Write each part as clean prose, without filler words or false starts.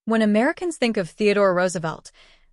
When Americans think of Theodore Roosevelt,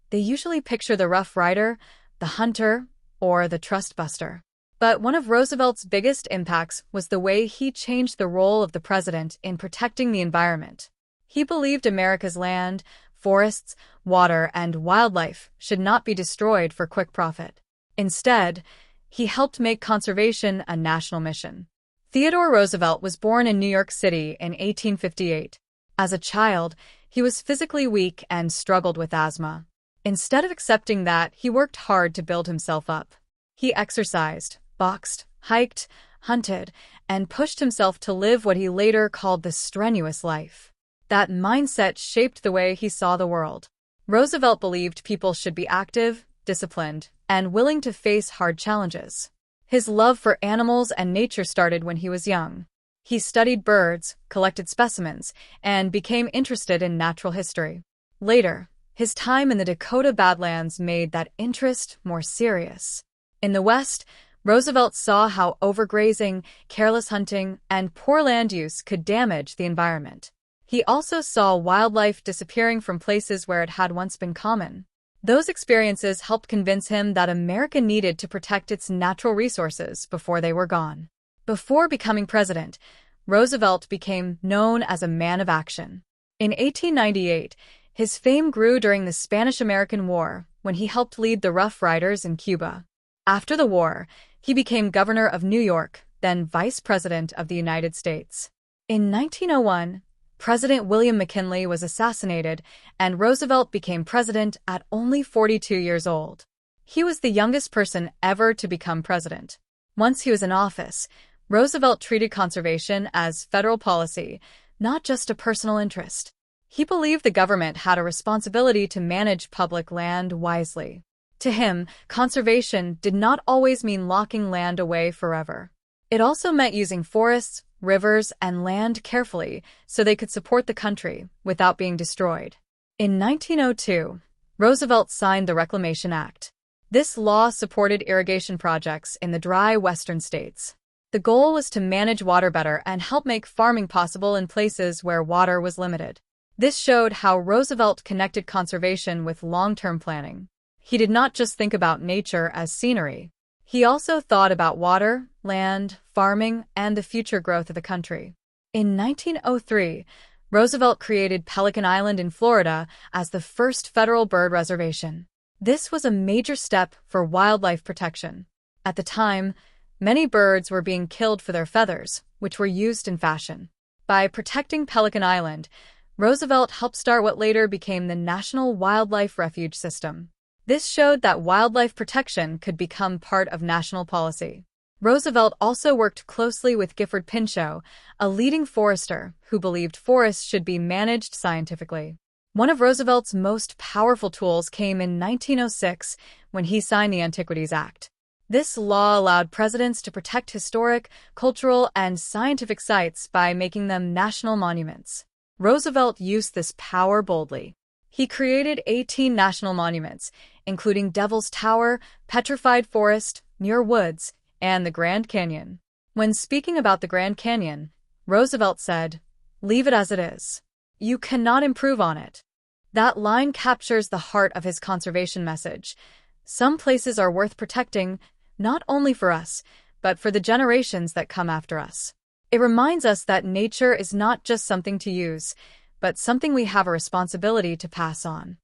they usually picture the Rough Rider, the hunter, or the trust buster. But one of Roosevelt's biggest impacts was the way he changed the role of the president in protecting the environment. He believed America's land, forests, water, and wildlife should not be destroyed for quick profit. Instead, he helped make conservation a national mission. Theodore Roosevelt was born in New York City in 1858. As a child, he was physically weak and struggled with asthma. Instead of accepting that, he worked hard to build himself up. He exercised, boxed, hiked, hunted, and pushed himself to live what he later called the strenuous life. That mindset shaped the way he saw the world. Roosevelt believed people should be active, disciplined, and willing to face hard challenges. His love for animals and nature started when he was young. He studied birds, collected specimens, and became interested in natural history. Later, his time in the Dakota Badlands made that interest more serious. In the West, Roosevelt saw how overgrazing, careless hunting, and poor land use could damage the environment. He also saw wildlife disappearing from places where it had once been common. Those experiences helped convince him that America needed to protect its natural resources before they were gone. Before becoming president, Roosevelt became known as a man of action. In 1898, his fame grew during the Spanish-American War when he helped lead the Rough Riders in Cuba. After the war, he became governor of New York, then vice president of the United States. In 1901, President William McKinley was assassinated, and Roosevelt became president at only 42 years old. He was the youngest person ever to become president. Once he was in office, Roosevelt treated conservation as federal policy, not just a personal interest. He believed the government had a responsibility to manage public land wisely. To him, conservation did not always mean locking land away forever. It also meant using forests, rivers, and land carefully so they could support the country without being destroyed. In 1902, Roosevelt signed the Reclamation Act. This law supported irrigation projects in the dry western states. The goal was to manage water better and help make farming possible in places where water was limited. This showed how Roosevelt connected conservation with long-term planning. He did not just think about nature as scenery. He also thought about water, land, farming, and the future growth of the country. In 1903, Roosevelt created Pelican Island in Florida as the first federal bird reservation. This was a major step for wildlife protection. At the time, many birds were being killed for their feathers, which were used in fashion. By protecting Pelican Island, Roosevelt helped start what later became the National Wildlife Refuge System. This showed that wildlife protection could become part of national policy. Roosevelt also worked closely with Gifford Pinchot, a leading forester who believed forests should be managed scientifically. One of Roosevelt's most powerful tools came in 1906 when he signed the Antiquities Act. This law allowed presidents to protect historic, cultural, and scientific sites by making them national monuments. Roosevelt used this power boldly. He created 18 national monuments, including Devil's Tower, Petrified Forest, Muir Woods, and the Grand Canyon. When speaking about the Grand Canyon, Roosevelt said, "Leave it as it is. You cannot improve on it." That line captures the heart of his conservation message. Some places are worth protecting, not only for us, but for the generations that come after us. It reminds us that nature is not just something to use, but something we have a responsibility to pass on.